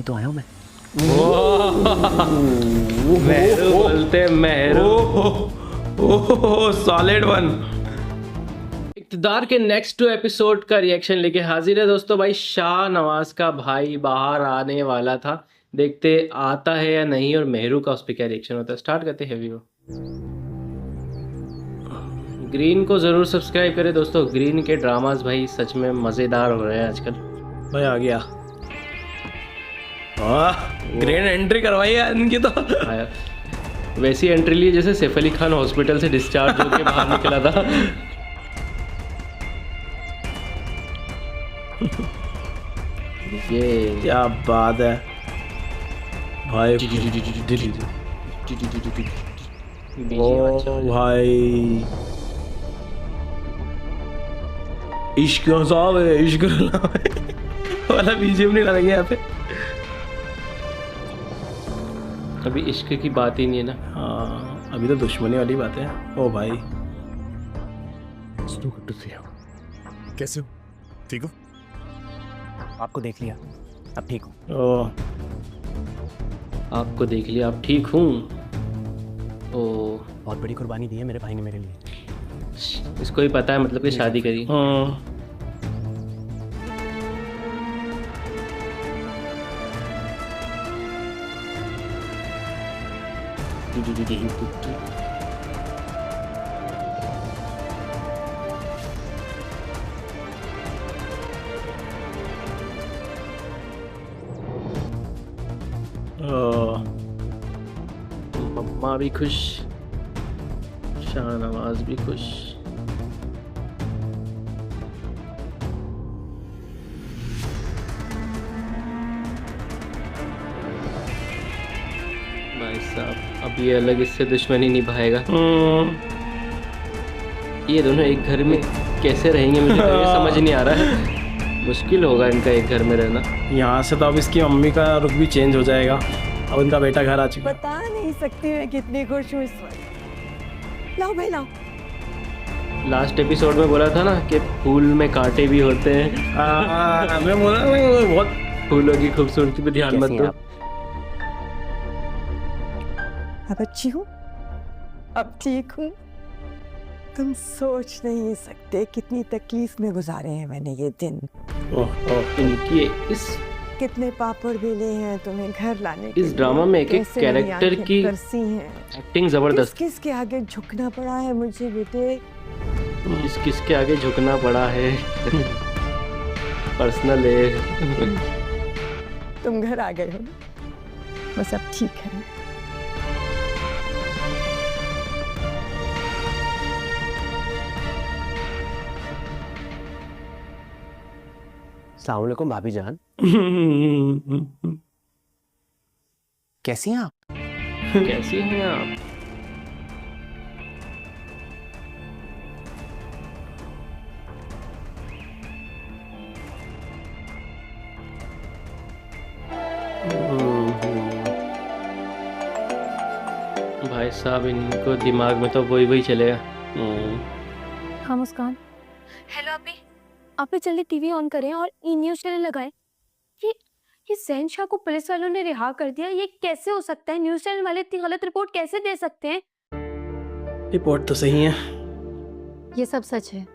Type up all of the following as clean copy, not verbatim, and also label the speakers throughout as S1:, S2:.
S1: ही तो आया हूँ मैं।
S2: मेहरू बोलते मेहरू।
S3: Solid one.
S2: इक़्तिदार के नेक्स्ट 2 एपिसोड का रिएक्शन लेके हाजिर है दोस्तों। भाई शाहनवाज का भाई बाहर आने वाला था, देखते आता है या नहीं और मेहरू का उस पर क्या रिएक्शन होता है। स्टार्ट करते हैं वीडियो। ग्रीन को ज़रूर सब्सक्राइब करें दोस्तों। ग्रीन के ड्रामास भाई सच में मज़ेदार हो रहे हैं आजकल।
S3: भाई आ गया। ग्रैंड एंट्री करवाई है इनकी तो।
S2: आया वैसी एंट्री ली जैसे सैफ अली खान हॉस्पिटल से डिस्चार्ज होकर बाहर निकला था। ये
S3: क्या बात है भाई। ओ भाई इश्क साहब है, इश्क वाला बीजीएम नहीं डालेंगे यहाँ पे।
S2: अभी इश्क की बात ही नहीं है ना।
S3: हाँ अभी तो दुश्मनी वाली बात है। ओ भाई
S4: So good to see you. कैसे हो? ठीक हो?
S1: आपको देख लिया, अब ठीक हूँ।
S3: ओ
S2: आपको देख लिया आप ठीक हूँ। ओ
S1: बहुत बड़ी कुर्बानी दी है मेरे भाई ने मेरे लिए।
S2: इसको ही पता है मतलब कि शादी करी। मम्मा भी खुश, शाहनवाज भी खुश। भाई साहब अब ये अलग इससे दुश्मनी निभाएगा। ये दोनों एक घर में कैसे रहेंगे मुझे तो ये समझ नहीं आ रहा है। मुश्किल होगा इनका एक घर में रहना।
S3: यहाँ से तो अब इसकी मम्मी का रुख भी चेंज हो जाएगा। अब उनका बेटा घर आ चुका है।
S5: बता नहीं सकती मैं कितनी खुश हूँ इस वक्त। लाओ भाई लाओ।
S2: लास्ट एपिसोड में बोला था ना कि फूल में कांटे भी होते हैं।
S3: मैं बोला बहुत
S2: फूलों की खूबसूरती पे ध्यान मत
S1: कैसी
S2: दो।
S1: हैं आप?
S5: अब अच्छी हूँ, अब ठीक हूँ। तुम सोच नहीं सकते कितनी तकलीफ में गुजारे हैं मैंने ये दिन।
S2: इनकी इस
S5: कितने पापड़ बेले हैं तुम्हें घर लाने के
S2: इस ड्रामा में एक-एक
S5: कैसे मेरी
S2: कैरेक्टर
S5: आंखें
S2: की
S5: तरसी हैं।
S2: एक्टिंग जबरदस्त।
S5: किस के आगे झुकना पड़ा है मुझे बेटे।
S2: किसके आगे झुकना पड़ा है। पर्सनल है।
S5: तुम घर आ गए हो ना, बस अब ठीक है।
S1: अस्सलाम वालेकुम भाभी जान, कैसी हैं आप?
S2: कैसी हैं आप? भाई साहब इनको दिमाग में तो वही चलेगा।
S6: हाँ मुस्कान। हेलो आप भी जल्दी टीवी ऑन करें और ई न्यूज़ चैनल लगाएं। ये ज़ैन शाह को पुलिस वालों ने रिहा कर दिया, ये कैसे हो सकता है? न्यूज़ चैनल वाले इतनी गलत रिपोर्ट कैसे दे सकते हैं?
S3: रिपोर्ट तो सही है।
S6: ये सब सच है।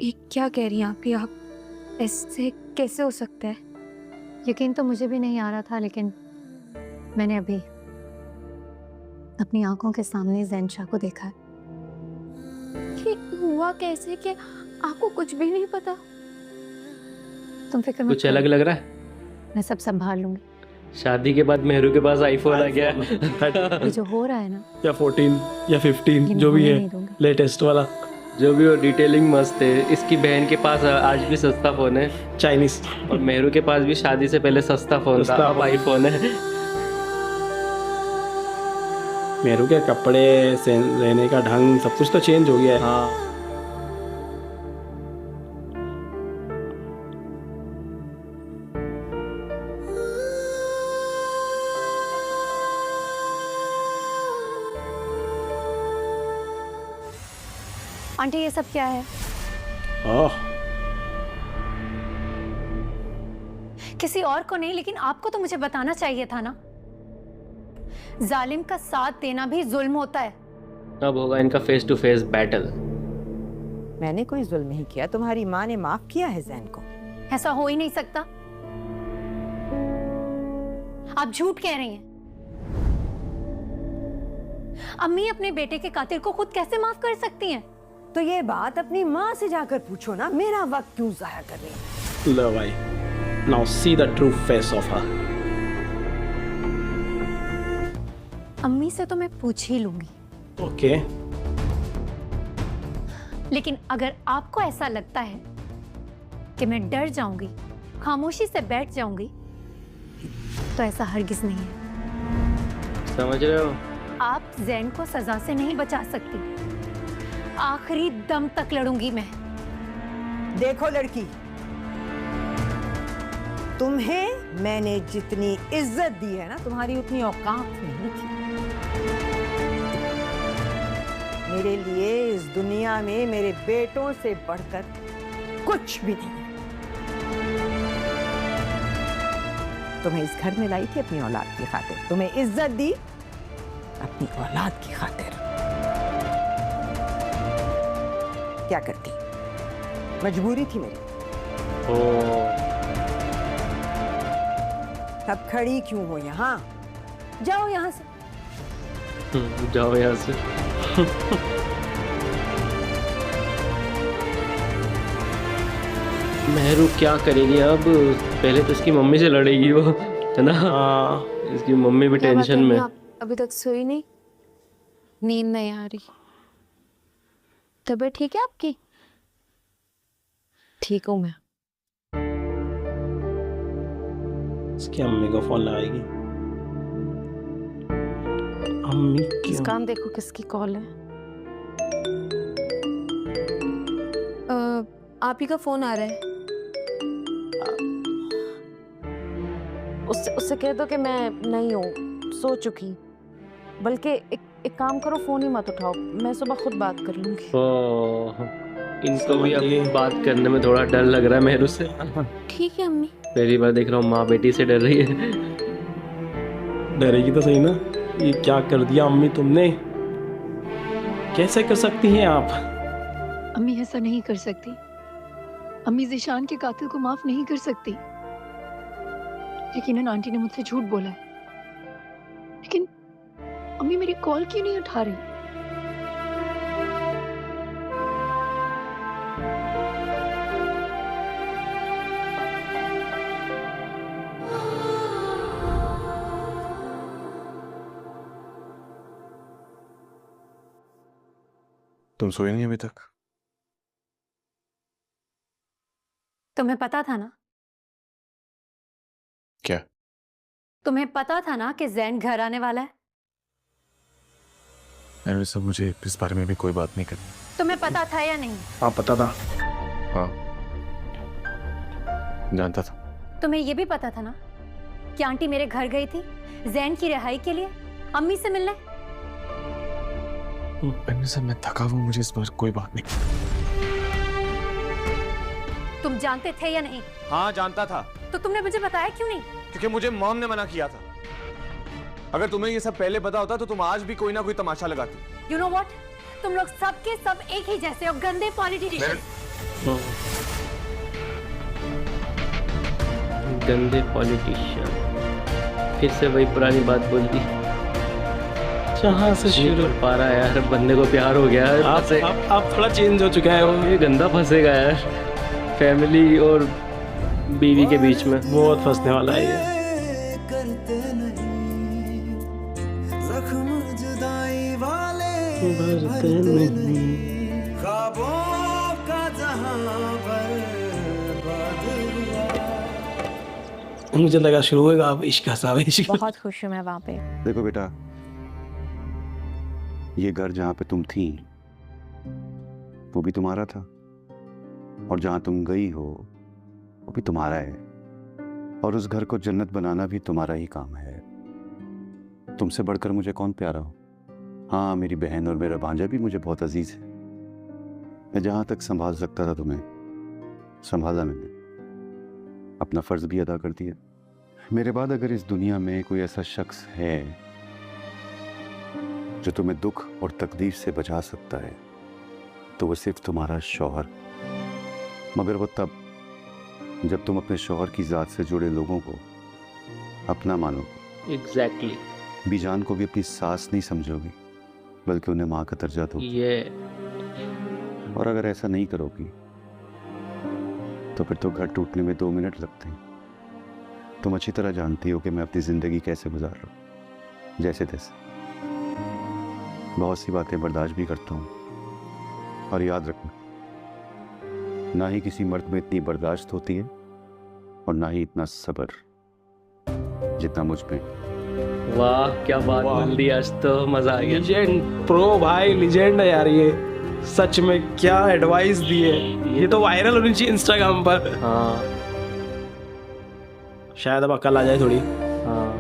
S6: ये क्या कह रही हैं आप ऐसे कैसे हो सकता है? यकीन तो मुझे भी नहीं आ रहा था, लेकिन मैंने अभी अपनी आंखों के सामने ज़ैन शाह को देखा है। ये हुआ कैसे कि आपको कुछ भी नहीं पता? तुम फिक्र मत
S2: कुछ अलग लग रहा है।
S6: मैं सब संभाल लूंगी।
S2: शादी के बाद मेहरू के पास आईफोन आ गया।
S6: ये जो हो रहा है ना,
S3: या 14 या 15
S6: ये
S3: जो भी
S6: मैं
S3: है
S6: नहीं दूंगी।
S3: लेटेस्ट वाला
S2: जो भी हो डिटेलिंग मस्त है। इसकी बहन के पास आज भी सस्ता फोन है
S3: चाइनीज।
S2: और मेहरू के पास भी शादी से पहले सस्ता फोन था,
S3: सस्ता
S2: अब आईफोन है।
S3: मेरू के कपड़े से रहने का ढंग सब कुछ तो चेंज हो गया है।
S2: हाँ
S6: आंटी ये सब क्या है?
S3: ओह
S6: किसी और को नहीं, लेकिन आपको तो मुझे बताना चाहिए था ना। जालिम का साथ देना भी जुल्म होता है।
S2: अब होगा इनका फेस टू फेस बैटल।
S5: मैंने कोई जुल्म नहीं किया, तुम्हारी माँ ने माफ किया है जैन को।
S6: ऐसा हो ही नहीं सकता। आप झूठ कह रही हैं। अम्मी अपने बेटे के कातिल को खुद कैसे माफ कर सकती हैं?
S5: तो ये बात अपनी माँ से जाकर पूछो ना, मेरा वक्त क्यों जाया कर रही है?
S3: लो भाई, now see the true face of her.
S6: अम्मी से तो मैं पूछ ही लूंगी,
S3: Okay.
S6: लेकिन अगर आपको ऐसा लगता है कि मैं डर जाऊंगी, खामोशी से बैठ जाऊंगी, तो ऐसा हरगिज नहीं है।
S2: समझ रहे हो?
S6: आप जैन को सजा से नहीं बचा सकती। आखिरी दम तक लड़ूंगी मैं।
S5: देखो लड़की, तुम्हें मैंने जितनी इज्जत दी है ना, तुम्हारी उतनी औकात नहीं थी। मेरे लिए इस दुनिया में मेरे बेटों से बढ़कर कुछ भी नहीं है। तुम्हें इस घर में लाई थी अपनी औलाद की खातिर, तुम्हें इज्जत दी अपनी औलाद की खातिर। क्या करती, मजबूरी थी मेरी। अब खड़ी क्यों हो यहाँ? जाओ यहाँ से।
S2: जाओ यहाँ से। मेहरू क्या करेगी अब? पहले तो इसकी मम्मी से लड़ेगी वो, है ना?
S3: हाँ,
S2: इसकी मम्मी भी टेंशन में।
S7: अभी तक सोई नहीं, नींद नहीं आ रही। तबीयत ठीक है आपकी? ठीक हूँ मैं।
S3: इसकी अम्मी को फोन लगाएगी। अम्मी क्यों?
S7: इस काम देखो किसकी कॉल है। आप ही का फोन आ रहा है। उससे कह दो कि मैं नहीं हूँ, सो चुकी। बल्कि एक काम करो, फोन ही मत उठाओ, मैं सुबह खुद बात कर लूंगी।
S2: इनको भी अब बात करने में थोड़ा डर लग रहा है मेहरू से।
S7: ठीक है अम्मी।
S2: पहली बार देख रहा हूँ माँ बेटी से डर रही है।
S3: डरेगी तो सही ना। ये क्या कर दिया अम्मी तुमने? कैसे कर सकती हैं आप?
S6: अम्मी ऐसा नहीं कर सकती। अम्मी ज़ीशान के कातिल को माफ नहीं कर सकती। यकीनन आंटी ने मुझसे झूठ बोला है, लेकिन अम्मी मेरी कॉल क्यों नहीं उठा रही?
S4: तुम सोए नहीं अभी तक?
S6: तुम्हें पता था ना?
S4: क्या?
S6: तुम्हें पता था ना कि जैन घर आने वाला है?
S4: एनिवे सब, मुझे इस बारे में भी कोई बात नहीं करनी।
S6: तुम्हें पता था या नहीं?
S3: हाँ पता था।
S4: हाँ जानता था।
S6: तुम्हें ये भी पता था ना कि आंटी मेरे घर गई थी जैन की रिहाई के लिए, अम्मी से मिलने।
S4: एनिवे सब, मैं थका हुआ, मुझे इस बार कोई बात नहीं।
S6: तुम जानते थे या नहीं?
S8: हाँ जानता था।
S6: तो तुमने मुझे बताया क्यों नहीं?
S8: क्योंकि मुझे मॉम ने मना किया था। अगर तुम्हें ये सब पहले पता होता तो तुम आज भी कोई ना कोई तमाशा लगाती।
S6: You know what? तुम लोग सब के सब एक ही जैसे हो, गंदे पॉलिटिशियन।
S2: गंदे पॉलिटिशियन। फिर से वही पुरानी बात बोल दी।
S3: जहाँ से शुरू
S2: कर पा रहा है यार, बंदे को प्यार हो गया है।
S3: आप थोड़ा चेंज हो चुका है वो।
S2: ये गंदा फंसेगा यार, फैमिली और बीवी के बीच में
S3: बहुत फंसने वाला है ये। मुझे लगा शुरू होगा अब इश्क हसावे इश्क।
S7: बहुत खुश हूँ मैं वहाँ पे।
S9: देखो बेटा, ये घर जहाँ पे तुम थी वो भी तुम्हारा था, और जहाँ तुम गई हो वो भी तुम्हारा है, और उस घर को जन्नत बनाना भी तुम्हारा ही काम है। तुमसे बढ़कर मुझे कौन प्यारा हो? हाँ, मेरी बहन और मेरा भांजा भी मुझे बहुत अजीज है। मैं जहाँ तक संभाल सकता था तुम्हें संभाला मैंने, अपना फर्ज भी अदा कर दिया। मेरे बाद अगर इस दुनिया में कोई ऐसा शख्स है जो तुम्हें दुख और तकलीफ से बचा सकता है तो वो सिर्फ तुम्हारा शौहर, मगर वो तब जब तुम अपने शौहर की ज़ात से जुड़े लोगों को अपना मानोगे।
S2: एग्जैक्टली।
S9: बीजान को भी अपनी सास नहीं समझोगी बल्कि उन्हें माँ का दर्जा दोगी।
S2: ये
S9: और अगर ऐसा नहीं करोगी तो फिर तो घर टूटने में 2 मिनट लगते हैं। तुम अच्छी तरह जानती हो कि मैं अपनी ज़िंदगी कैसे गुजार रहा हूँ, जैसे तैसे। बहुत सी बातें बर्दाश्त भी करता हूँ, और याद रखना, ना ही किसी मर्द में इतनी बर्दाश्त होती है और ना ही इतना सब्र जितना मुझ में।
S2: वाह क्या बात बोल दी, आज तो मजा आ गया।
S3: लीजेंड प्रो भाई, लीजेंड है यार ये। सच में क्या एडवाइस दी है, ये तो वायरल होनी चाहिए इंस्टाग्राम पर।
S2: हाँ
S3: शायद अब अकल आ जाए थोड़ी।
S2: हाँ।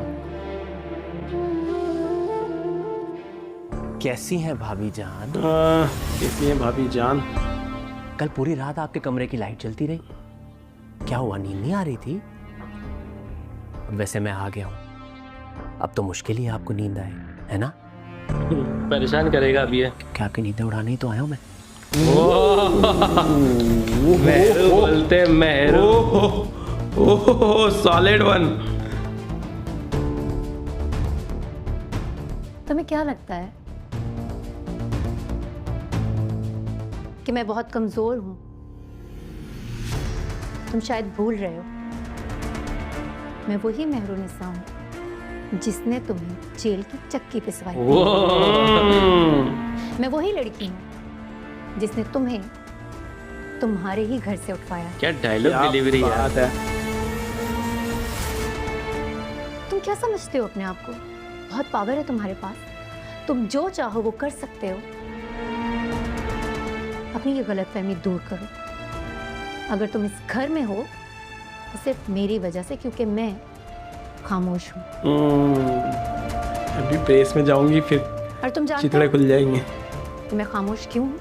S1: कैसी हैं भाभी जान?
S3: कैसी है भाभी जान?
S1: कल पूरी रात आपके कमरे की लाइट जलती रही, क्या हुआ, नींद नहीं आ रही थी? वैसे मैं आ गया हूँ, अब तो मुश्किल ही है आपको नींद आए, है ना?
S2: परेशान करेगा अभी ये।
S1: क्या आपकी नींद उड़ाने ही तो आया हूँ मैं।
S2: मेहरू बोलते मेहरू।
S3: ओह सॉलिड वन।
S6: तुम्हें क्या लगता है कि मैं बहुत कमजोर हूं? तुम शायद भूल रहे हो, मैं वही मेहरुनिसा हूं जिसने तुम्हें जेल की चक्की पिसवाई। मैं वही लड़की हूं जिसने तुम्हें तुम्हारे ही घर से उठवाया।
S2: क्या डायलॉग डिलीवरी है।
S6: तुम क्या समझते हो अपने आप को? बहुत पावर है तुम्हारे पास, तुम जो चाहो वो कर सकते हो। अपनी ये गलतफहमी दूर करो। अगर तुम इस घर में हो तो सिर्फ मेरी वजह से, क्योंकि मैं खामोश हूँ।
S3: अभी प्रेस में जाऊंगी फिर
S6: और तुम जानते
S3: चितड़े
S6: हो
S3: खुल जाएंगे।
S6: कि मैं खामोश क्यों हूँ?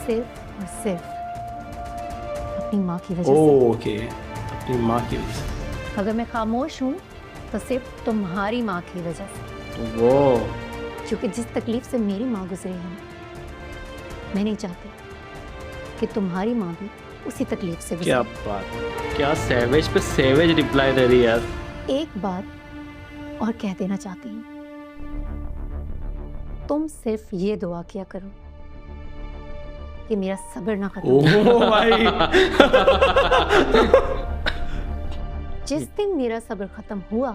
S6: सिर्फ और सिर्फ अपनी माँ की वजह से।
S3: ओके, अपनी माँ की वजह से।
S6: अगर मैं खामोश हूँ तो सिर्फ तुम्हारी माँ की वजह से,
S2: वो
S6: क्योंकि जिस तकलीफ से मेरी माँ गुजरी है, मैं नहीं चाहती कि तुम्हारी माँ भी उसी तकलीफ से
S3: क्या
S6: गुजरे।
S3: बात,
S2: क्या सैवेज पे सैवेज रिप्लाई दे रही है यार।
S6: एक बात और कह देना चाहती हूँ, तुम सिर्फ ये दुआ किया करो कि मेरा सब्र ना खत्म हो।
S3: ओह भाई।
S6: जिस दिन मेरा सब्र खत्म हुआ,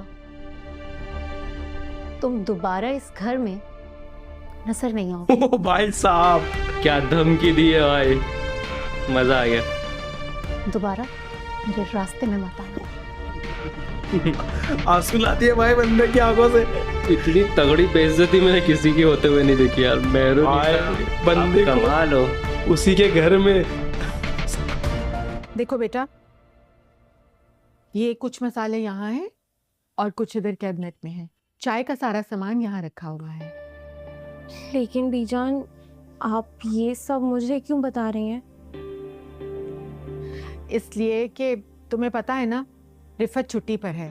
S6: तुम दोबारा इस घर में नजर नहीं आओगे।
S3: ओह भाई साहब,
S2: क्या धमकी दी है भाई, मजा आ गया।
S6: दोबारा मेरे रास्ते में मत आना।
S3: आंसू लाती है भाई बंदे की आंखों से।
S2: इतनी तगड़ी बेइज्जती मैंने किसी की होते हुए नहीं देखी यार। मेहरू
S3: बंदे को
S2: कमाल हो।
S3: उसी के घर में।
S5: देखो बेटा, ये कुछ मसाले यहाँ हैं और कुछ इधर कैबिनेट में है। चाय का सारा सामान यहाँ रखा हुआ है।
S7: लेकिन बीजान, आप ये सब मुझे क्यों बता रही हैं?
S5: इसलिए कि तुम्हें पता है ना, रिफत छुट्टी पर है।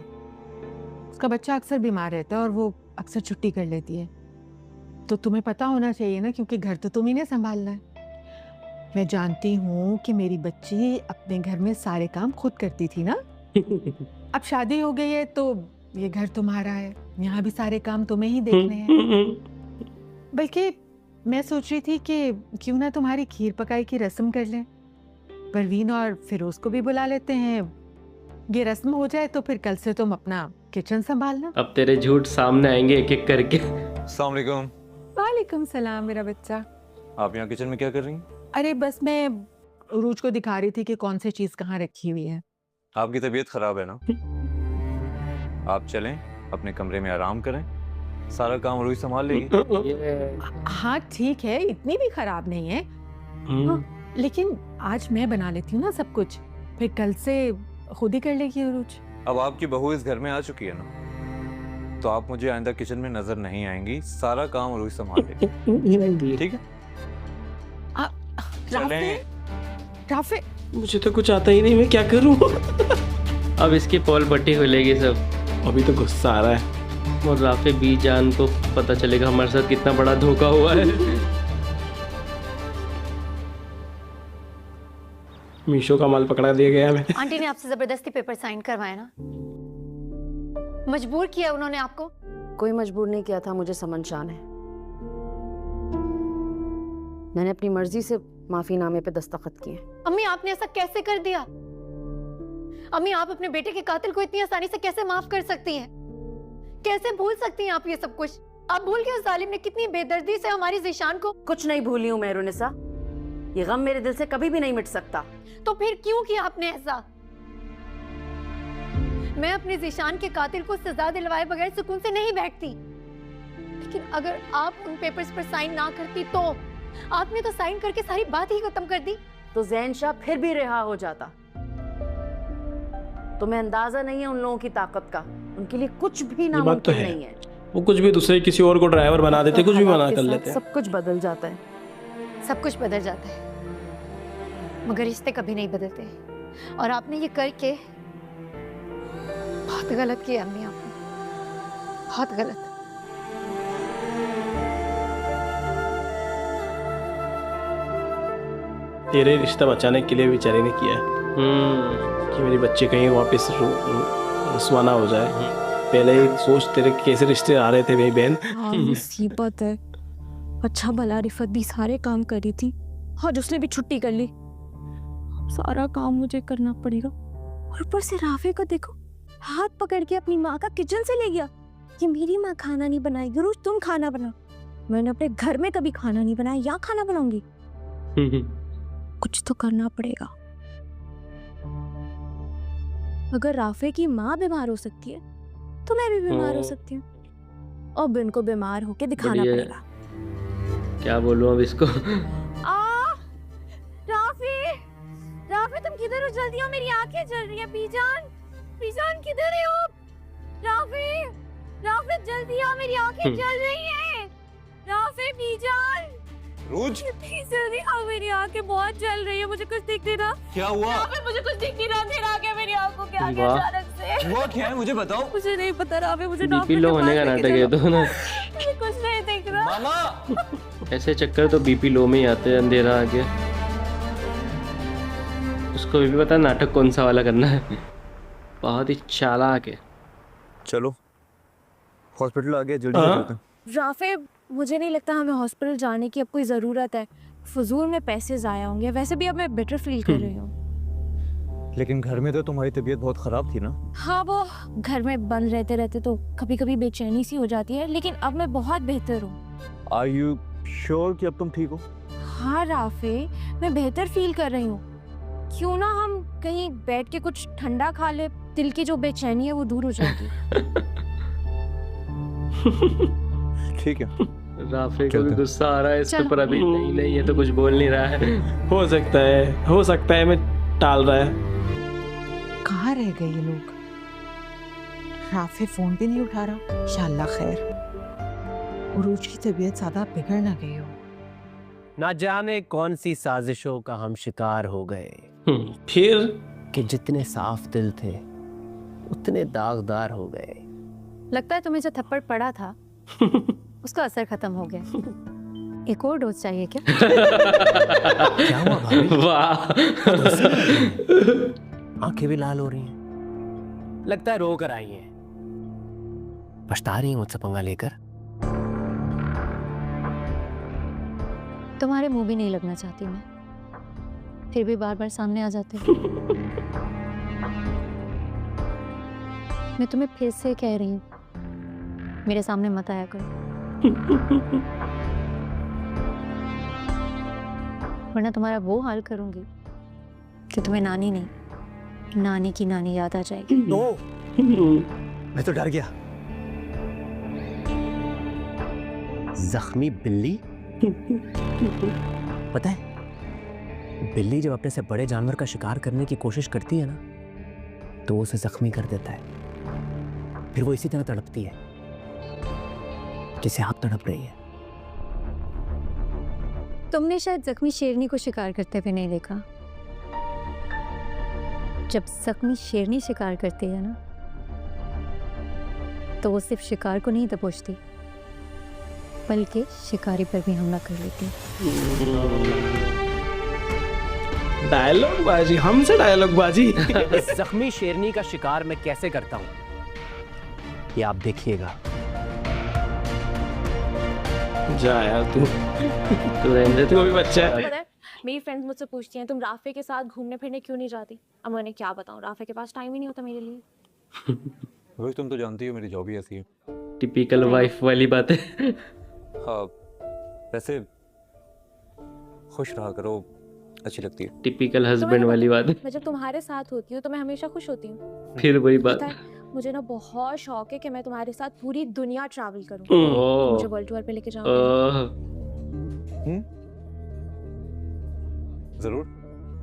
S5: उसका बच्चा अक्सर बीमार रहता है और वो अक्सर छुट्टी कर लेती है। तो तुम्हें पता होना चाहिए ना, क्योंकि घर तो तुम ही ने संभालना है। मैं जानती हूँ कि मेरी बच्ची अपने घर में सारे काम खुद करती थी ना। अब शादी हो गई है तो ये घर तुम्हारा है, यहाँ भी सारे काम तुम्हें ही देखने हैं। बल्कि मैं सोच रही थी कि क्यों ना तुम्हारी खीर पकाई की रस्म कर लें। परवीन और फिरोज को भी बुला लेते हैं। ये रस्म हो जाए तो फिर कल से तुम अपना किचन संभालना।
S2: अब तेरे झूठ सामने आएंगे एक एक करके।
S10: अस्सलाम वालेकुम।
S5: वालेकुम सलाम मेरा बच्चा।
S10: आप यहाँ किचन में क्या कर रही हैं?
S5: अरे बस मैं उरूज को दिखा रही थी कि कौन सी चीज कहाँ रखी हुई है।
S10: आपकी तबीयत खराब है ना? आप चलें, अपने कमरे में आराम करें, सारा काम रूही संभाल लेगी।
S5: हाँ ठीक है, इतनी भी खराब नहीं है। हाँ, लेकिन आज मैं बना लेती हूँ ना सब कुछ, फिर कल से खुद ही कर लेगी उरूज।
S10: अब आपकी बहू इस घर में आ चुकी है ना, तो आप मुझे आइंदा किचन में नजर नहीं आएंगी, सारा काम रूही संभाल लेगी। ठीक है?
S5: राफे, राफे,
S3: मुझे तो कुछ आता ही नहीं, मैं क्या करूं?
S2: अब इसकी पोल पट्टी खुलेगी सब।
S3: अभी तो गुस्सा आ रहा है।
S2: और राफे बी जान को पता चलेगा हमारे साथ कितना बड़ा धोखा हुआ है।
S3: मीशो का माल पकड़ा दिया गया हमें।
S6: आंटी ने आपसे जबरदस्ती पेपर साइन करवाए ना? मजबूर किया उन्होंने आपको?
S7: कोई मजबूर नहीं किया था, मुझे समझान है। मैंने अपनी मर्जी से माफीनामे पे दस्तखत किए।
S6: अम्मी आपने ऐसा कैसे कर दिया? अम्मी आप अपने बेटे के कातिल को इतनी आसानी से कैसे माफ कर सकती हैं? कैसे भूल सकती हैं आप ये सब कुछ? आप भूल गए उस जालिम ने कितनी बेदर्दी से हमारी ज़ीशान को।
S7: कुछ नहीं भूली हूँ मेहरुनिसा, ये गम मेरे दिल से कभी भी नहीं मिट सकता।
S6: तो फिर क्यों किया आपने ऐसा? मैं अपनी ज़ीशान के कातिल को सजा दिलवाए बगैर सुकून से नहीं बैठती, लेकिन अगर आप उन पेपर्स पर साइन ना करती तो आपने तो साइन करके सारी बात ही खत्म कर दी।
S7: तो ज़ैन शाह फिर भी रिहा हो जाता। तुम्हें अंदाजा नहीं है उन लोगों की ताकत का, उनके लिए कुछ भी नामुमकिन नहीं है।
S3: वो कुछ भी दूसरे किसी और को ड्राइवर बना देते, कुछ भी मना कर लेते हैं।
S7: सब कुछ बदल जाता है।
S6: सब कुछ बदल जाता है मगर रिश्ते कभी नहीं बदलते। और आपने ये करके बहुत गलत किया अम्मी, आपने बहुत गलत।
S3: तेरे रिश्ता बचाने के लिए बेचारे ने किया है कि मेरी बच्ची कहीं वापस रुसवाना हो जाए। पहले ही सोच तेरे कैसे रिश्ते आ रहे थे मेरी बहन।
S11: हाँ, मुसीबत है। अच्छा भला रिफत भी सारे काम कर रही थी और उसने भी छुट्टी कर ली। सारा काम मुझे करना पड़ेगा। और ऊपर से राफे को देखो, हाथ पकड़ के अपनी माँ का किचन से ले गया कि मेरी माँ खाना नहीं बनाएगी, रोज तुम खाना बनाओ। मैंने अपने घर में कभी खाना नहीं बनाया, यहाँ खाना बनाऊंगी। कुछ तो करना पड़ेगा। अगर राफे की माँ बीमार हो सकती है तो मैं भी बीमार हो सकती हूँ और बिन को बीमार होके दिखाना पड़ेगा।
S2: क्या बोलूं अब इसको।
S11: राफे तुम किधर हो? जल्दी आओ, मेरी आंखें जल रही हैं। बीजान किधर है हो? राफे जल्दी आओ, मेरी आंखें जल रही हैं। राफे बीजान
S10: रोज
S11: प्लीज जल्दी आओ, मेरी आंखें बहुत जल रही है, मुझे कुछ दिख नहीं रहा।
S10: क्या हुआ?
S11: मुझे कुछ दिख नहीं रहा, अंधेरा आ गया मेरी आंखों के आगे अचानक से।
S10: हुआ क्या है मुझे बताओ।
S11: मुझे नहीं पता राफे, मुझे
S2: बीपी लो होने का नाटक है तो ना।
S11: मुझे कुछ नहीं दिख रहा।
S10: मामा
S2: ऐसे चक्कर तो बीपी लो में ही आते हैं, अंधेरा आ गया। उसको भी पता नाटक कौन सा वाला करना है। बहुत ही चालाक है।
S10: चलो हॉस्पिटल आ गया, जल्दी चलते हैं।
S11: राफे मुझे नहीं लगता हमें हॉस्पिटल जाने की अब कोई ज़रूरत है। फजूल में पैसे ज़ाया होंगे। वैसे भी अब मैं बेटर फील कर रही हूँ।
S10: लेकिन घर में तो तुम्हारी तबीयत बहुत खराब थी ना।
S11: हाँ, वो घर में बंद रहते रहते तो कभी कभी बेचैनी सी हो जाती है, लेकिन अब मैं बहुत बेहतर हूँ।
S10: आर यू श्योर कि अब तुम ठीक हो?
S11: हाँ राफे, मैं बेहतर फील कर रही हूँ। क्यों ना हम कहीं बैठ के कुछ ठंडा खा ले, दिल की जो बेचैनी है वो दूर हो जाएगी।
S10: ठीक है।
S2: राफे को भी गुस्सा आ रहा है इसके ऊपर अभी। नहीं ये तो कुछ बोल नहीं रहा है।
S3: हो सकता है मैं टाल रहा है।
S5: कहाँ रह गए ये लोग? राफे फोन भी नहीं उठा रहा। इंशाल्लाह खैर, उरूज की तबीयत ज्यादा बिगड़ ना गई हो।
S1: ना जाने कौन सी साजिशों का हम शिकार हो गए
S3: फिर
S1: कि जितने साफ दिल थे उतने दागदार हो गए।
S6: लगता है तुम्हें जो थप्पड़ पड़ा था उसका असर खत्म हो गया। एक और डोज चाहिए क्या?
S1: क्या हुआ भाभी?
S2: वाह,
S1: आंखें भी लाल हो रही हैं। लगता है रो कर आई हैं। पछता रही हैं मुझसे पंगा लेकर।
S6: तुम्हारे मुंह भी नहीं लगना चाहती मैं, फिर भी बार बार सामने आ जाते हो। मैं तुम्हें फिर से कह रही हूँ, मेरे सामने मत आया करो। वरना तुम्हारा वो हाल करूंगी कि तुम्हें नानी नहीं, नानी की नानी याद आ जाएगी।
S1: मैं तो डर गया। जख्मी बिल्ली। पता है, बिल्ली जब अपने से बड़े जानवर का शिकार करने की कोशिश करती है ना, तो उसे जख्मी कर देता है। फिर वो इसी तरह तड़पती है जैसे आप तड़प रही है।
S6: तुमने शायद जख्मी शेरनी को शिकार करते हुए नहीं देखा। जब जख्मी शेरनी शिकार करती है ना, तो वो सिर्फ शिकार को नहीं दबोचती, बल्कि शिकारी पर भी हमला कर लेती है।
S3: डायलॉग बाजी, हमसे डायलॉग बाजी।
S1: इस जख्मी शेरनी का शिकार मैं कैसे करता हूँ ये आप देखिएगा।
S3: जा यार तू रहने दे, तू भी बच्चा है।
S11: पता है, मेरी फ्रेंड्स मुझसे पूछती हैं तुम राफे के साथ घूमने फिरने क्यों नहीं जाती। अब मैं उन्हें क्या बताऊं, राफे के पास टाइम ही नहीं होता मेरे लिए।
S10: रोहित तुम तो जानती हो मेरी जॉब ही ऐसी है।
S2: टिपिकल वाइफ वाली बात है।
S10: हाँ वैसे खुश रहा करो, अच्छी लगती है।
S2: टिपिकल हस्बैंड वाली बात है।
S11: मैं जब तुम्हारे साथ होती हूँ तो मैं हमेशा खुश होती हूँ।
S2: फिर वही बात।
S11: पता है, मुझे ना बहुत शौक है कि मैं तुम्हारे साथ पूरी दुनिया ट्रैवल करूँ।
S2: ओह।
S11: मुझे वर्ल्ड टूर पे लेके जाओ।
S10: जरूर।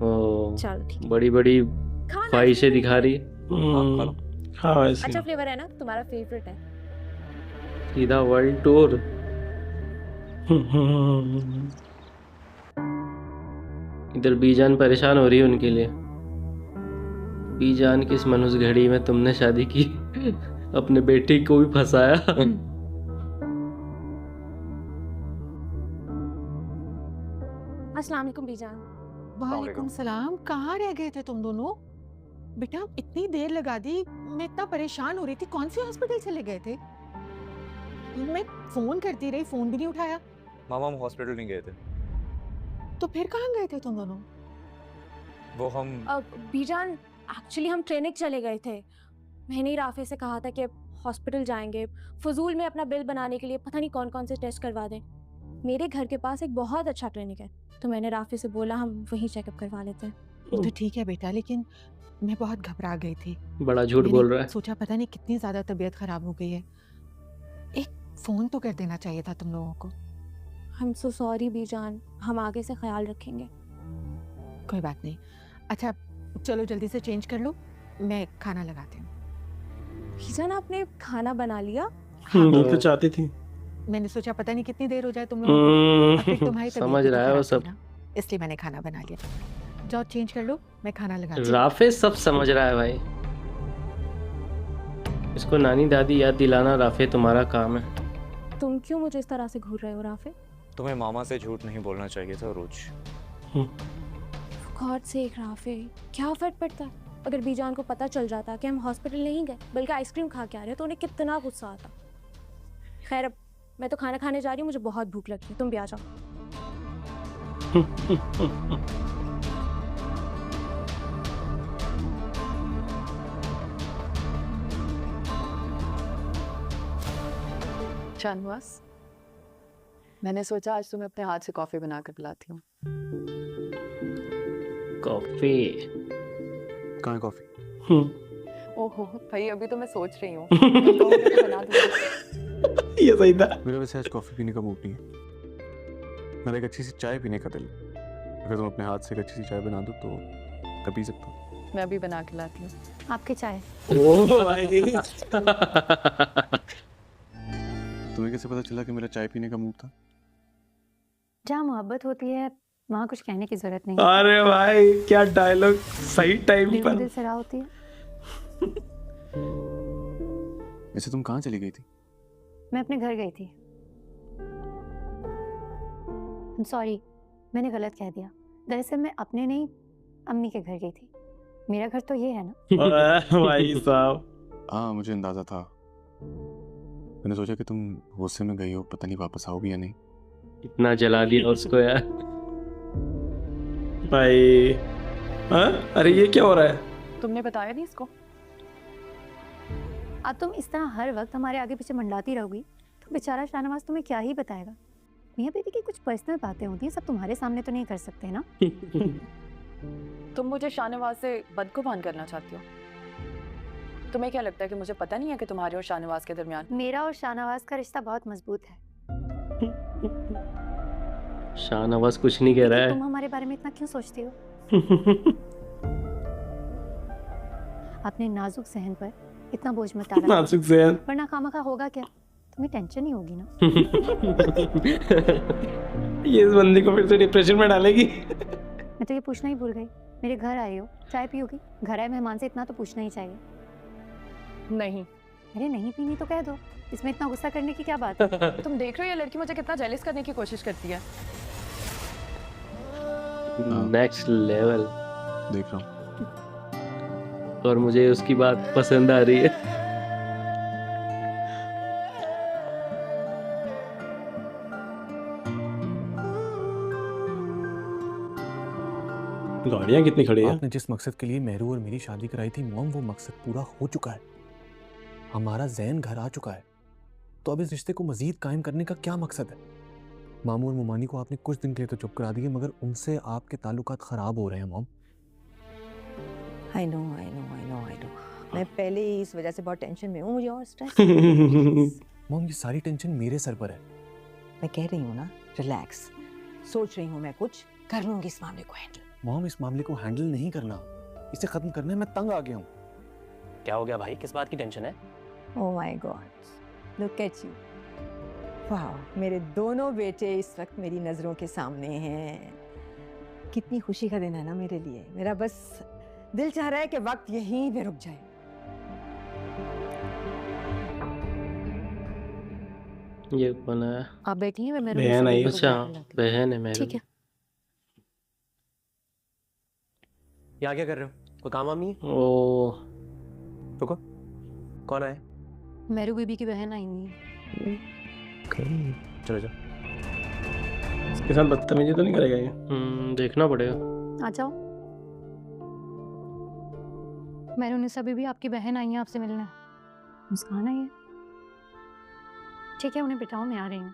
S2: ओह,
S11: चलो ठीक है।
S2: बड़ी बड़ी
S11: खाना
S2: ख्वाहिशें दिखा रही है।
S10: खा लो।
S3: हाँ वैसे
S11: अच्छा फ्लेवर है ना, तुम्हारा फेवरेट है।
S2: सीधा वर्ल्ड टूर। इधर बीजान परेशान हो रही है उनके लिए। बीजान किस मनुष्य घड़ी में तुमने शादी की, अपने बेटे को भी फंसाया।
S11: अस्सलाम वालेकुम बीजान।
S5: वालेकुम सलाम। कहाँ रह गए थे तुम दोनों? बेटा इतनी देर लगा दी, मैं इतना परेशान हो रही थी। कौन से हॉस्पिटल चले गए थे? मैं फोन करती रही, फोन भी नहीं उठाया।
S10: मामा हम हॉस्पिटल नहीं गए थे।
S5: तो फिर कहाँ गए थे तुम दोनों?
S10: वो हम
S11: बीजान एक्चुअली हम क्लिनिक चले गए थे। मैंने ही राफे से कहा था कि हॉस्पिटल जाएंगे, फजूल में अपना बिल बनाने के लिए पता नहीं कौन कौन से टेस्ट करवा दें। मेरे घर के पास एक बहुत अच्छा क्लिनिक है, तो मैंने राफे से बोला हम वहीं चेकअप करवा लेते हैं।
S5: तो ठीक है बेटा, लेकिन मैं बहुत घबरा गई थी।
S2: बड़ा झूठ बोल रहा है।
S5: सोचा पता नहीं कितनी ज्यादा तबीयत खराब हो गई है। एक फोन तो कर देना चाहिए था तुम लोगों को।
S11: हम सो सॉरी बीजान, हम आगे से ख्याल रखेंगे।
S5: कोई बात नहीं। अच्छा चलो जल्दी से चेंज कर लो, मैं खाना लगाती हूँ।
S11: बीजान आपने खाना बना लिया?
S3: वो तो चाहती थी।
S5: मैंने सोचा पता नहीं कितनी देर हो जाए तुम लोगों को, और फिर तुम्हारी तबीयत
S2: समझ
S5: भी तो
S2: रहा है वो
S5: खराब
S2: सब।
S5: थी ना, इसलिए मैंने खाना बना लिया। जाओ चेंज कर लो, मैं खाना लगाती हूँ।
S2: राफे सब समझ रहा है भाई। इसको नानी दादी याद दिलाना राफे तुम्हारा काम है।
S11: तुम क्यों मुझे इस तरह से घूर रहे हो राफे?
S10: तुम्हें मामा से झूठ नहीं बोलना चाहिए था रोज।
S11: गॉड सेक राफे, क्या फर्क पड़ता है? अगर बीजान को पता चल जाता कि हम हॉस्पिटल नहीं गए बल्कि आइसक्रीम खा के आ रहे हैं तो उन्हें कितना गुस्सा आता। खैर अब मैं तो खाना खाने जा रही हूँ, मुझे बहुत भूख लगी है, तुम भी आ जाओ।
S12: शाहनवाज, मैंने सोचा आज तुम्हें अपने हाथ से कॉफी बनाकर पिलाती हूँ।
S2: कॉफी?
S4: कहाँ है कॉफी?
S12: ओहो भाई, अभी तो मैं सोच रही हूँ तो बना दूँगी।
S3: ये सही था।
S4: मेरा वैसे आज कॉफी पीने का मूड नहीं है। मेरा एक अच्छी सी चाय पीने का दिल। अगर तुम अपने हाथ से एक अच्छी सी चाय बना दो तो मैं पी सकता हूँ।
S12: मैं अभी बना के लाती हूँ।
S6: आपकी चाय।
S3: ओ भाई।
S4: तुम्हें कैसे पता चला कि मेरा चाय पीने का मूड था?
S6: जहाँ मोहब्बत होती है वहाँ कुछ कहने की जरूरत नहीं।
S3: अरे भाई क्या डायलॉग, सही टाइम
S6: दिल
S3: पर।
S6: दिल से राह होती है।
S4: वैसे तुम कहाँ चली गई थी?
S6: मैं अपने घर गई थी। सॉरी, मैंने गलत कह दिया। दरअसल मैं अपने नहीं, अम्मी के घर गई थी। मेरा घर तो ये है ना।
S3: भाई साहब।
S4: हाँ मुझे अंदाजा था। मैंने सोचा कि तुम गुस्से में गई हो, पता नहीं वापस आओगी या नहीं।
S2: इतना जला दिया उसको यार।
S3: भाई हाँ? अरे ये क्या हो रहा है?
S12: तुमने बताया नहीं इसको?
S6: अब तुम इस तरह हर वक्त हमारे आगे पीछे मंडलाती रहोगी तो बेचारा शाहनवाज तुम्हें क्या ही बताएगा। मियां बीवी की कुछ पर्सनल बातें होती हैं, सब तुम्हारे सामने तो नहीं कर सकते ना।
S12: तुम मुझे शाहनवाज से बदगुमान करना चाहती हो? तुम्हें क्या लगता है कि मुझे पता नहीं है कि तुम्हारे और शाहनवाज के दरमियान?
S6: मेरा और शाहनवाज का रिश्ता बहुत मजबूत है।
S2: शाहनवाज कुछ नहीं कह रहा है।
S6: तुम हमारे बारे में इतना क्यों सोचती हो? अपने नाजुक सहन पर इतना बोझ मत डाला।
S3: नाजुक सहन?
S6: वरना खामखा होगा क्या? तुम्हें टेंशन ही होगी ना।
S3: ये इस बंदी को फिर से डिप्रेशन में डालेगी।
S6: मैं तो ये पूछना ही भूल गई, मेरे घर आए हो, चाय पियोगी? घर आए मेहमान से इतना तो पूछना ही चाहिए।
S12: नहीं।
S6: अरे नहीं पीनी तो कह दो, इसमें इतना गुस्सा करने की क्या बात है?
S12: तुम देख रहे हो ये लड़की मुझे कितना जेलस करने की कोशिश करती है।
S2: Next level.
S4: देख रहा हूँ।
S2: और मुझे उसकी बात पसंद आ रही है।
S3: गाड़ियाँ कितनी खड़ी है।
S4: आपने जिस मकसद के लिए मेहरू और मेरी शादी कराई थी मॉम, वो मकसद पूरा हो चुका है। हमारा जैन घर आ चुका है, तो अब इस रिश्ते को मजीद कायम करने का क्या मकसद है? मामू और मुमानी को आपने कुछ दिन के लिए तो चुप करा दिए, मगर उनसे आपके ताल्लुकात खराब हो रहे हैं मॉम।
S13: I know. मैं पहले ही इस वजह से बहुत टेंशन में हूँ, मुझे और स्ट्रेस।
S4: मॉम ये सारी टेंशन मेरे सर पर है।
S13: मैं कह रही हूँ ना, रिलैक्स। सोच रही हूँ मैं कुछ कर लूंगी इस मामले को हैंडल।
S4: मॉम इस मामले को हैंडल नहीं करना, इसे खत्म करने में तंग आ गया हूँ।
S1: क्या हो गया भाई, किस बात की टेंशन है?
S13: Oh my God, look at you. वाह, मेरे दोनों बेटे इस वक्त मेरी नजरों के सामने हैं। कितनी खुशी का दिन है ना मेरे लिए। मेरा बस दिल चाह रहा है कि वक्त यहीं पे रुक जाए।
S2: ये कौन है?
S6: आप बैठी हैं, मैं मेरे
S3: बहन आई है।
S2: अच्छा बहन है मेरी।
S6: ठीक है।
S1: यहाँ क्या कर रहे हो? कोई काम वाम नहीं है?
S2: ओ
S1: रुको, कौन आए?
S6: मेरू बीबी की बहन आई हुई है।
S1: चलो जाओ।
S3: इसके साथ बदतमीजी तो नहीं करेगा ये?
S2: देखना पड़ेगा।
S6: आ जाओ। मेरू निसा बीबी आपकी बहन आई है आपसे मिलने। मुस्कान आई है। ठीक है, उन्हें बिठाओ, मैं आ रही हूँ।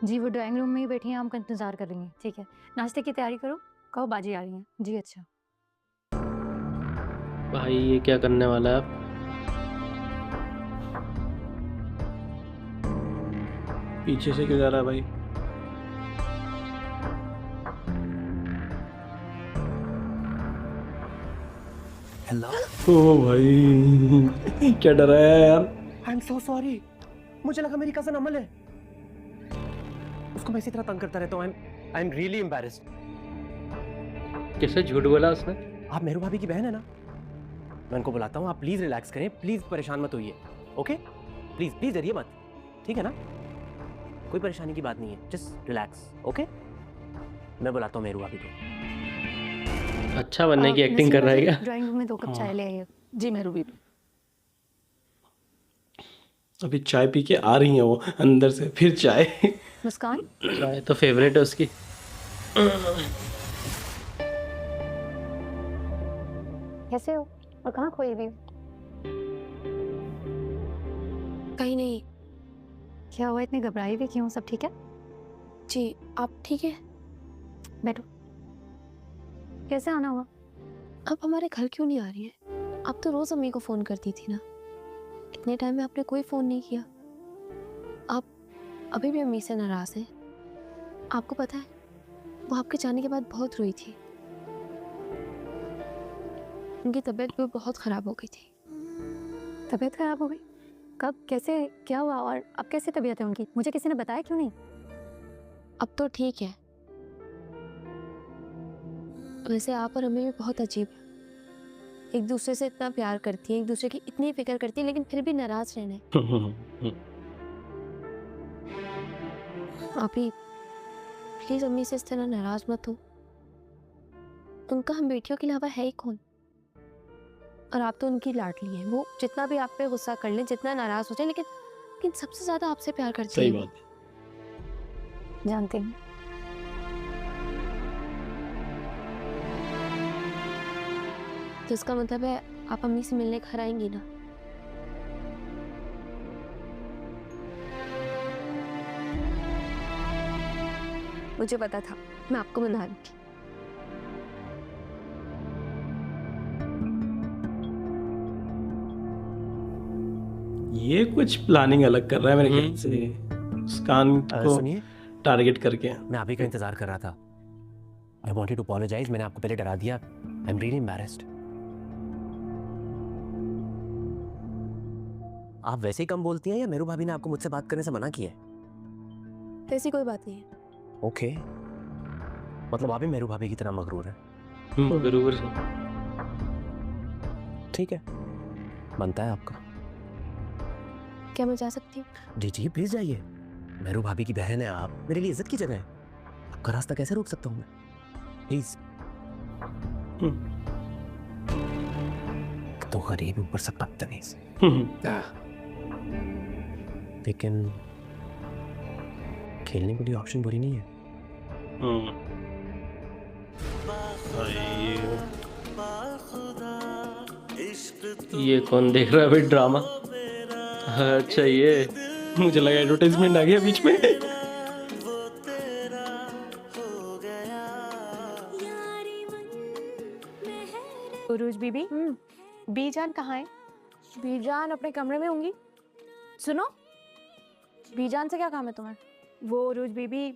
S6: जी वो ड्राइंग रूम में ही बैठी हैं, आपका इंतजार कर रही हैं। ठीक है, नाश्ते की तैयारी करो, कहो बाजी आ रही हैं। जी अच्छा।
S2: भाई ये क्या करने वाला है अब?
S3: पीछे से क्यों जा रहा है भाई?
S1: हेलो।
S3: ओ भाई क्या डराया है यार।
S1: आई एम सो सॉरी, मुझे लगा मेरी कजन अमल है। उसको मैं इसी तरह तंग करता रहता हूँ। I am really embarrassed.
S2: कैसे झूठ बोला उसने?
S1: आप मेहरू भाभी की बहन है ना? मैं उनको बुलाता हूँ, आप प्लीज रिलैक्स करें, प्लीज परेशान मत होइए। ओके प्लीज प्लीज डरिए मत, ठीक है ना? कोई परेशानी की बात नहीं है, जस्ट रिलैक्स। ओके मैं बुलाता हूँ मेहरू भाभी को।
S2: अच्छा बनने की एक्टिंग कर रहा है क्या?
S6: ड्राइंग रूम में 2 कप चाय ले आइए।
S12: जी मेहरू बीबी।
S3: अभी चाय पी के आ रही है वो अंदर से, फिर चाय।
S6: मुस्कान
S2: चाय तो फेवरेट है उसकी।
S6: कैसे हो और कहाँ खोई हुई हो?
S11: कहीं नहीं।
S6: क्या हुआ, इतनी घबराई हुई क्यों? सब ठीक है?
S11: जी आप ठीक है?
S6: बैठो। कैसे आना हुआ?
S11: आप हमारे घर क्यों नहीं आ रही हैं? आप तो रोज अम्मी को फोन करती थी ना। इतने टाइम में आपने कोई फोन नहीं किया। आप अभी भी अम्मी से नाराज हैं। आपको पता है वो आपके जाने के बाद बहुत रोई थी। उनकी तबीयत भी बहुत ख़राब हो गई थी।
S6: तबीयत खराब हो गई? कब, कैसे, क्या हुआ और अब कैसे तबीयत है उनकी? मुझे किसी ने बताया क्यों नहीं?
S11: अब तो ठीक है। वैसे आप और अम्मी भी बहुत अजीब है। एक दूसरे से इतना प्यार करती हैं, एक दूसरे की इतनी फिक्र करती हैं, लेकिन फिर भी नाराज रहने। आप ही प्लीज अम्मी से इस तरह नाराज मत हो। उनका हम बेटियों के अलावा है ही कौन? और आप तो उनकी लाडली हैं। वो जितना भी आप पे गुस्सा कर लें, जितना नाराज हो जाए, लेकिन सबसे ज्यादा आपसे प्यार करती
S3: सही
S11: हैं।
S3: बात है।
S6: जानती हूँ।
S11: तो इसका मतलब है आप अम्मी से मिलने घर आएंगी ना? मुझे पता था, मैं आपको मना रही थी।
S3: ये कुछ प्लानिंग अलग कर रहा है मेरे ख्याल से, मुस्कान को
S1: सुनिए,
S3: टारगेट करके।
S1: मैं आप ही का इंतजार कर रहा था। आई वॉन्टेड टू अपॉलोजाइज, मैंने आपको पहले डरा दिया। I am really embarrassed. आप वैसे ही कम बोलती हैं या मेरू भाभी ने आपको मुझसे बात करने से मना किया है?
S11: ऐसी कोई बात नहीं है।
S1: ओके मतलब आप भी मेरू भाभी की तरह मगरूर हैं।
S2: जरूर से।
S1: ठीक है, बनता है आपका।
S6: क्या मैं जा सकती हूँ?
S1: जी जी प्लीज जाइए, मेहरू भाभी की बहन है आप, मेरे लिए इज्जत की जगह है, आपका रास्ता कैसे रोक सकता हूँ मैं? प्लीज। तो गरीब ऊपर से बदतमीज। लेकिन खेलने के लिए ऑप्शन बुरी नहीं है।
S2: ये कौन देख रहा है भाई ड्रामा? अच्छा ये मुझे लगा एडवर्टाइजमेंट आ गया बीच में।
S7: उरूज बीबी, बीजान कहाँ है? बीजान अपने कमरे में होंगी। सुनो, बीजान से क्या काम है तुम्हें? वो उरूज बीबी,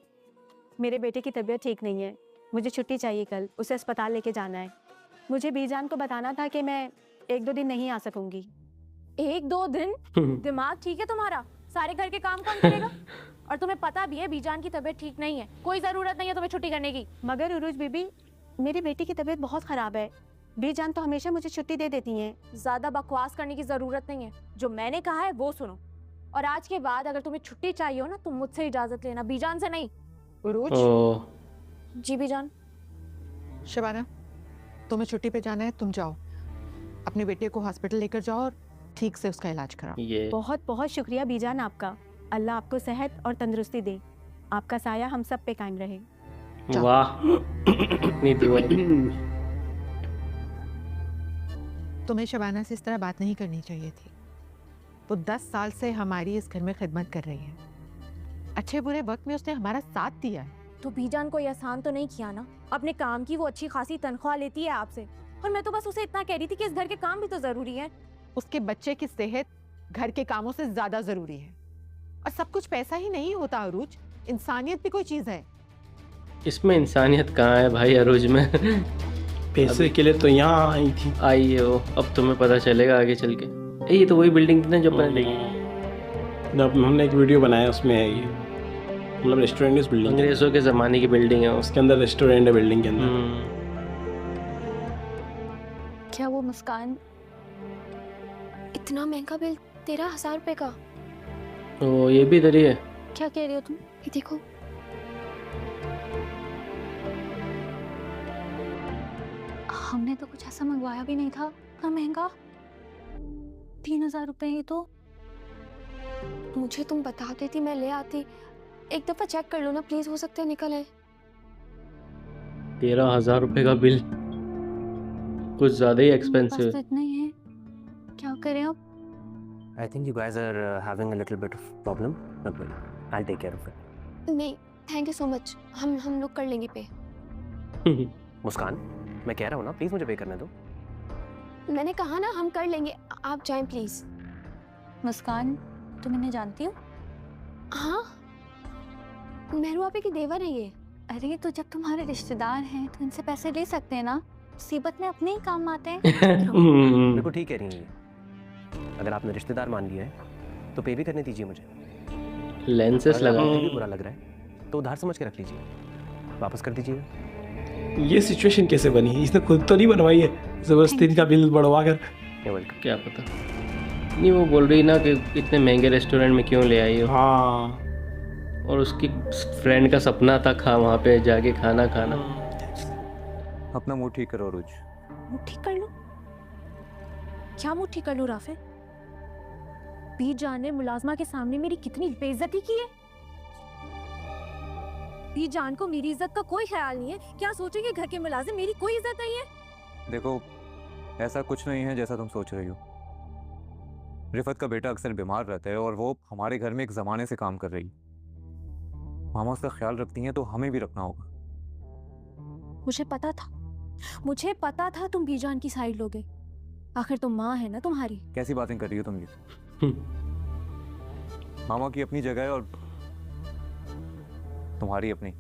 S7: मेरे बेटे की तबीयत ठीक नहीं है, मुझे छुट्टी चाहिए कल, उसे अस्पताल लेके जाना है। मुझे बीजान को बताना था कि मैं 1-2 दिन नहीं आ सकूंगी। 1-2 दिन? दिमाग ठीक है तुम्हारा? सारे घर के काम कौन करेगा? और तुम्हें पता भी है बीजान की तबीयत ठीक नहीं है, कोई जरूरत नहीं है तुम्हें छुट्टी करने की। मगर उरूज बीबी, मेरी बेटी की तबीयत बहुत खराब है, बीजान तो हमेशा मुझे छुट्टी दे देती हैं। ज्यादा बकवास करने की जरूरत नहीं है, जो मैंने कहा है वो सुनो। और आज के बाद अगर तुम्हें छुट्टी चाहिए हो ना, तुम मुझसे इजाजत लेना, बीजान से नहीं।
S5: उरूज।
S7: जी बीजान।
S5: शबाना, तुम्हें छुट्टी पे जाना है, तुम जाओ, अपने बेटे को हॉस्पिटल लेकर जाओ और ठीक से उसका इलाज कराओ।
S7: बहुत बहुत शुक्रिया बीजान आपका, अल्लाह आपको सेहत और तंदुरुस्ती दे, आपका साया हम सब पे कायम रहे।
S2: वाह इतनी दुआ।
S5: तुम्हें शबाना से इस तरह बात नहीं करनी चाहिए थी। वो 10 साल से हमारी इस घर में खिदमत कर रही है, अच्छे बुरे वक्त में उसने हमारा साथ दिया है।
S7: तो बीजान को एहसान तो नहीं किया ना, अपने काम की वो अच्छी खासी तनख्वाह लेती है आपसे, और मैं तो बस उसे इतना कह रही थी कि इस घर के काम भी तो जरूरी है।
S5: उसके बच्चे की सेहत घर के कामों से ज्यादा जरूरी है, और सब कुछ पैसा ही नहीं होता अरूज, इंसानियत भी कोई चीज है।
S2: इसमें इंसानियत कहाँ है भाई अरूज में?
S3: पैसे के लिए तो यहाँ आई थी।
S2: आई हो, अब तुम्हें पता चलेगा आगे चल के। ये तो वही बिल्डिंग थी ना जो अपने देखी।
S3: जब हमने एक वीडियो बनाया उसमें है ये, मतलब रेस्टोरेंट इस बिल्डिंग,
S2: अंग्रेजों के ज़माने की बिल्डिंग है,
S3: उसके अंदर रेस्टोरेंट है बिल्डिंग के अंदर।
S6: क्या वो मुस्कान, इतना महंगा बिल 13,000 रुपए का?
S2: ओ ये भी इधर ही है।
S6: क्या कह रही हो तुम? ये देखो, हमने तो कुछ ऐसा मंगवाया भी नहीं था, इतना महंगा 3,000 रुपए। ये तो मुझे तुम बता देती, मैं ले आती। एक दफा चेक कर लो ना प्लीज, हो सकता है निकल आए।
S2: 13,000 रुपए का बिल, कुछ ज्यादा ही एक्सपेंसिव है।
S6: इतना ही है, क्या करें अब?
S1: I think you guys are having a little bit of problem. Don't worry, I'll take care of it.
S6: नहीं, थैंक यू सो मच, हम लोग कर लेंगे पे।
S1: मुस्कान, मैं कह रहा हूँ ना, प्लीज मुझे पे करने दो।
S6: मैंने कहा ना हम कर लेंगे, आप जाएं प्लीज। मुस्कान, तुम इन्हें जानती हो? हाँ, मेहरू आपे की देवर है ये। अरे तो जब तुम्हारे रिश्तेदार हैं तो इनसे पैसे ले सकते हैं ना, मुसीबत में अपने ही काम आते हैं।
S1: बिल्कुल ठीक कह रही हैं ये। अगर आपने रिश्तेदार मान लिया है तो पे भी करने दीजिए मुझे।
S2: लेंसेस लगा
S1: भी बुरा लग रहा है तो उधार समझ के रख लीजिए, वापस कर दीजिएगा।
S3: ये सिचुएशन कैसे बनी है? इसने खुद तो नहीं बनवाई है, जबरदस्ती इनका बिल बढ़वा कर।
S2: क्या पता, नहीं वो बोल रही ना कि इतने महंगे रेस्टोरेंट में क्यों ले आई हो।
S3: हाँ,
S2: और उसकी फ्रेंड का सपना था वहाँ पे जाके खाना खाना।
S10: अपना मूड ठीक करो रोज।
S7: मूड ठीक कर लो? क्या मूड ठीक कर लो राफे? बीजान ने मुलाजमा के सामने मेरी कितनी बेइज्जती की है। बीजान को मेरी इज्जत का कोई ख्याल नहीं है, क्या सोचेंगे घर के मुलाजिम, मेरी कोई इज्जत नहीं है।
S10: देखो, ऐसा कुछ नहीं है जैसा तुम सोच रही हो। रिफत का बेटा अक्सर बीमार रहता है और वो हमारे घर में एक जमाने से काम कर रही। मामा उसका ख्याल रखती हैं तो हमें भी रखना होगा।
S7: मुझे पता था तुम बीजान की साइड लोगे, आखिर तो माँ है ना तुम्हारी।
S10: कैसी बातें कर रही हो तुम ये? मामा की अपनी जगह है और तुम्हारी अपनी।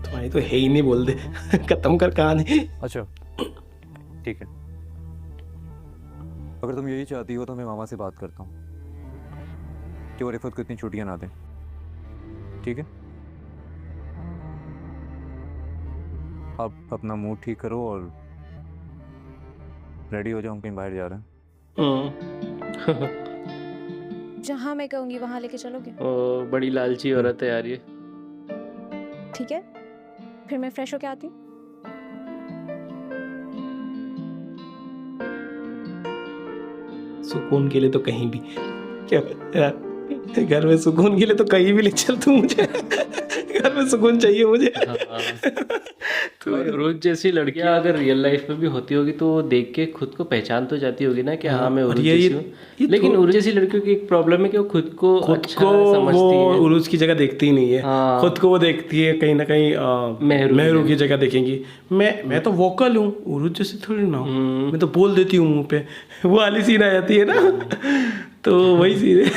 S3: तुम्हारी तो है ही नहीं, बोल दे। खत्म कर कहानी।
S10: अच्छा ठीक है, अगर तुम यही चाहती हो तो मैं मामा से बात करता हूँ कि वो रिफत को इतनी छुट्टियां ना दें, ठीक है? अब अपना मूड ठीक करो और रेडी हो जाओ, हम कहीं बाहर जा रहे हैं।
S11: जहाँ मैं कहूँगी वहाँ लेके चलोगे?
S2: ओ, बड़ी लालची औरत है यार ये।
S11: ठीक है, फिर मैं फ्रेश होके आती हूँ।
S3: सुकून के लिए तो कहीं भी, क्या यार, घर में सुकून के लिए तो कहीं भी ले चल तू मुझे। घर में सुकून चाहिए मुझे।
S2: तो उरुज जैसी लड़कियां अगर रियल लाइफ में भी होती होगी तो वो देख के खुद को पहचान तो जाती होगी ना कि हाँ मैं उरुज जैसी हूँ। लेकिन उरुज जैसी लड़कियों की एक प्रॉब्लम है कि वो खुद को अच्छा समझती है।
S3: उरुज की जगह देखती ही नहीं है।
S2: हाँ।
S3: खुद को वो देखती है कहीं ना कहीं मेहरू की जगह देखेंगी। मैं तो वोकल हूँ, उरुज जैसी थोड़ी ना हूँ। मैं तो बोल देती हूँ मुंह पे, वो वाली सीन आ जाती है ना। तो वही सीन है।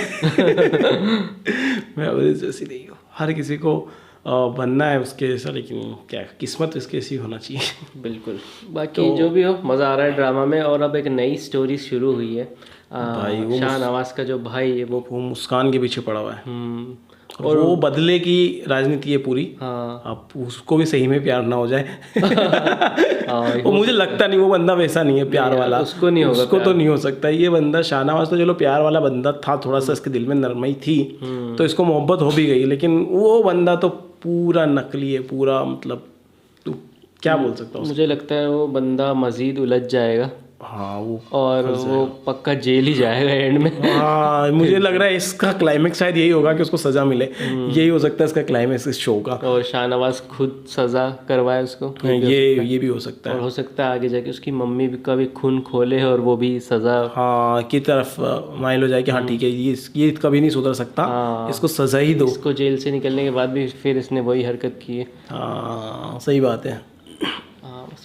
S3: मैं उरुज जैसी नहीं हूँ। हर किसी को बनना है उसके जैसा, लेकिन क्या किस्मत इसके ऐसी होना चाहिए।
S2: बिल्कुल। बाकी जो भी हो, मज़ा आ रहा है ड्रामा में। और अब एक नई स्टोरी शुरू हुई है।
S3: भाई वो
S2: शाहनवाज का जो भाई है वो
S3: मुस्कान के पीछे पड़ा हुआ है। और वो बदले की राजनीति है पूरी।
S2: हाँ।
S3: अब उसको भी सही में प्यार ना हो जाए। वो मुझे लगता नहीं, वो बंदा वैसा नहीं है प्यार वाला।
S2: उसको नहीं होगा,
S3: उसको तो नहीं हो सकता ये बंदा। शाहनवाज तो चलो प्यार वाला बंदा था, थोड़ा सा इसके दिल में नरमाई थी तो इसको मोहब्बत हो भी गई। लेकिन वो बंदा तो पूरा नकली है, पूरा मतलब तू क्या बोल सकता हूँ।
S2: मुझे लगता है वो बंदा मजीद उलझ जाएगा।
S3: हाँ वो
S2: और वो पक्का जेल ही जाएगा एंड में।
S3: हाँ मुझे लग रहा है इसका क्लाइमेक्स शायद यही होगा कि उसको सजा मिले। यही हो सकता है इसका क्लाइमेक्स इस शो का।
S2: और शाहनवाज खुद सजा करवाए उसको।
S3: ये भी हो सकता है।
S2: और हो सकता है आगे जाके उसकी मम्मी भी कभी खून खोले और वो भी सजा
S3: की तरफ माइल हो जाए कि हाँ ठीक है ये कभी नहीं सुधर सकता, इसको सजा ही दो।
S2: इसको जेल से निकलने के बाद भी फिर इसने वही हरकत की है।
S3: हाँ सही बात है।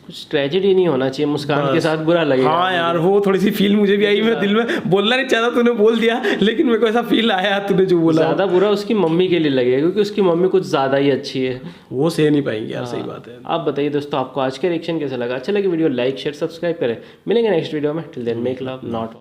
S2: कुछ ट्रेजेडी नहीं होना चाहिए, मुस्कान के साथ बुरा लगेगा।
S3: हाँ यार वो थोड़ी सी फील मुझे भी आई। मैं दिल में बोलना नहीं चाहता, तूने बोल दिया, लेकिन मेरे को ऐसा फील आया तूने जो बोला।
S2: ज़्यादा बुरा उसकी मम्मी के लिए लगेगा क्योंकि उसकी मम्मी कुछ ज़्यादा ही अच्छी है।
S3: वो सह नहीं पाएंगे यार। सही बात है।
S2: आप बताइए दोस्तों, आपको आज का रिएक्शन कैसा लगा? अच्छा लगे वीडियो लाइक शेयर सब्सक्राइब करें। मिलेंगे नेक्स्ट वीडियो में। Till then make love not